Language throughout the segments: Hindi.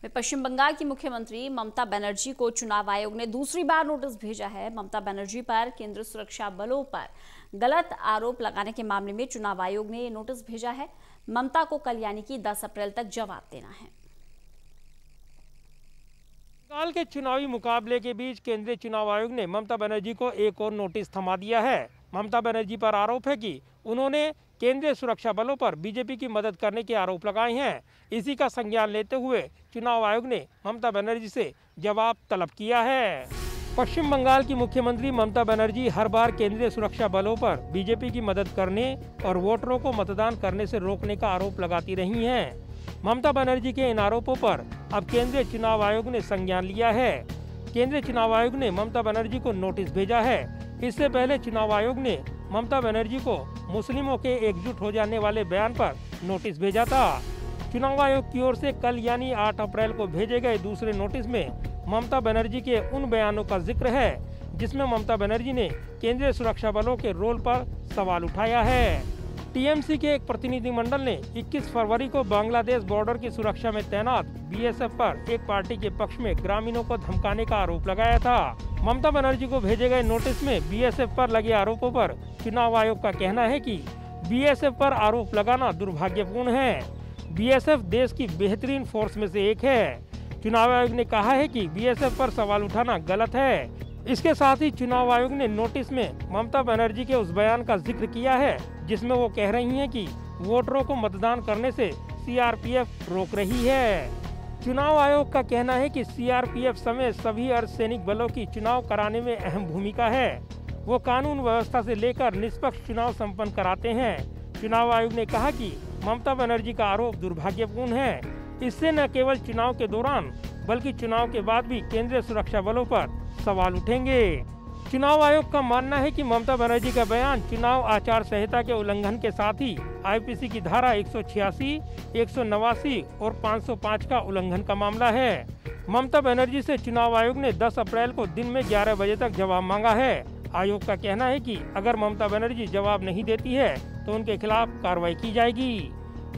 पश्चिम बंगाल की मुख्यमंत्री ममता बनर्जी को चुनाव आयोग ने दूसरी बार नोटिस भेजा है। ममता बनर्जी पर केंद्रीय सुरक्षा बलों पर गलत आरोप लगाने के मामले में चुनाव आयोग ने नोटिस भेजा है। ममता को कल यानी कि 10 अप्रैल तक जवाब देना है। बंगाल के चुनावी मुकाबले के बीच केंद्रीय चुनाव आयोग ने ममता बनर्जी को एक और नोटिस थमा दिया है। ममता बनर्जी पर आरोप है कि उन्होंने केंद्रीय सुरक्षा बलों पर बीजेपी की मदद करने के आरोप लगाए हैं। इसी का संज्ञान लेते हुए चुनाव आयोग ने ममता बनर्जी से जवाब तलब किया है। पश्चिम बंगाल की मुख्यमंत्री ममता बनर्जी हर बार केंद्रीय सुरक्षा बलों पर बीजेपी की मदद करने और वोटरों को मतदान करने से रोकने का आरोप लगाती रही हैं। ममता बनर्जी के इन आरोपों पर अब केंद्रीय चुनाव आयोग ने संज्ञान लिया है। केंद्रीय चुनाव आयोग ने ममता बनर्जी को नोटिस भेजा है। इससे पहले चुनाव आयोग ने ममता बनर्जी को मुस्लिमों के एकजुट हो जाने वाले बयान पर नोटिस भेजा था। चुनाव आयोग की ओर से कल यानी 8 अप्रैल को भेजे गए दूसरे नोटिस में ममता बनर्जी के उन बयानों का जिक्र है जिसमें ममता बनर्जी ने केंद्रीय सुरक्षा बलों के रोल पर सवाल उठाया है। टीएमसी के एक प्रतिनिधिमंडल ने 21 फरवरी को बांग्लादेश बॉर्डर की सुरक्षा में तैनात बीएसएफ पर एक पार्टी के पक्ष में ग्रामीणों को धमकाने का आरोप लगाया था। ममता बनर्जी को भेजे गए नोटिस में बीएसएफ पर लगे आरोपों पर चुनाव आयोग का कहना है कि बीएसएफ पर आरोप लगाना दुर्भाग्यपूर्ण है। बीएसएफ देश की बेहतरीन फोर्स में से एक है। चुनाव आयोग ने कहा है कि बीएसएफ पर सवाल उठाना गलत है। इसके साथ ही चुनाव आयोग ने नोटिस में ममता बनर्जी के उस बयान का जिक्र किया है जिसमें वो कह रही हैं कि वोटरों को मतदान करने से सीआरपीएफ रोक रही है। चुनाव आयोग का कहना है कि सीआरपीएफ समेत सभी अर्धसैनिक बलों की चुनाव कराने में अहम भूमिका है। वो कानून व्यवस्था से लेकर निष्पक्ष चुनाव संपन्न कराते हैं। चुनाव आयोग ने कहा कि ममता बनर्जी का आरोप दुर्भाग्यपूर्ण है। इससे न केवल चुनाव के दौरान बल्कि चुनाव के बाद भी केंद्रीय सुरक्षा बलों पर सवाल उठेंगे। चुनाव आयोग का मानना है कि ममता बनर्जी का बयान चुनाव आचार संहिता के उल्लंघन के साथ ही आईपीसी की धारा 186, 189 और 505 का उल्लंघन का मामला है। ममता बनर्जी से चुनाव आयोग ने 10 अप्रैल को दिन में 11 बजे तक जवाब मांगा है। आयोग का कहना है कि अगर ममता बनर्जी जवाब नहीं देती है तो उनके खिलाफ कार्रवाई की जाएगी।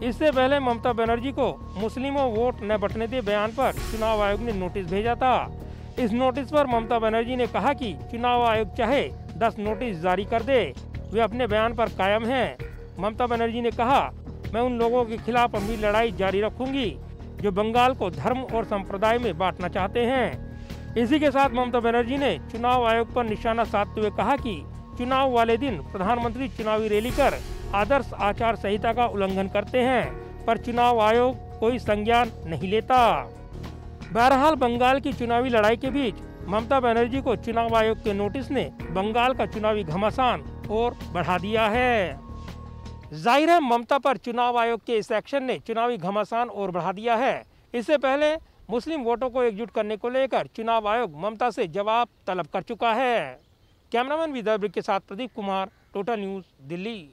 इससे पहले ममता बनर्जी को मुस्लिमों वोट न बंटने दे बयान पर चुनाव आयोग ने नोटिस भेजा था। इस नोटिस पर ममता बनर्जी ने कहा कि चुनाव आयोग चाहे 10 नोटिस जारी कर दे, वे अपने बयान पर कायम हैं। ममता बनर्जी ने कहा, मैं उन लोगों के खिलाफ अपनी लड़ाई जारी रखूंगी जो बंगाल को धर्म और संप्रदाय में बांटना चाहते हैं। इसी के साथ ममता बनर्जी ने चुनाव आयोग पर निशाना साधते हुए कहा कि चुनाव वाले दिन प्रधानमंत्री चुनावी रैली कर आदर्श आचार संहिता का उल्लंघन करते हैं, पर चुनाव आयोग कोई संज्ञान नहीं लेता। बहरहाल बंगाल की चुनावी लड़ाई के बीच ममता बनर्जी को चुनाव आयोग के नोटिस ने बंगाल का चुनावी घमासान और बढ़ा दिया है। जाहिर है ममता पर चुनाव आयोग के इस एक्शन ने चुनावी घमासान और बढ़ा दिया है। इससे पहले मुस्लिम वोटों को एकजुट करने को लेकर चुनाव आयोग ममता से जवाब तलब कर चुका है। कैमरामैन विदर्भ के साथ प्रदीप कुमार, टोटल न्यूज़, दिल्ली।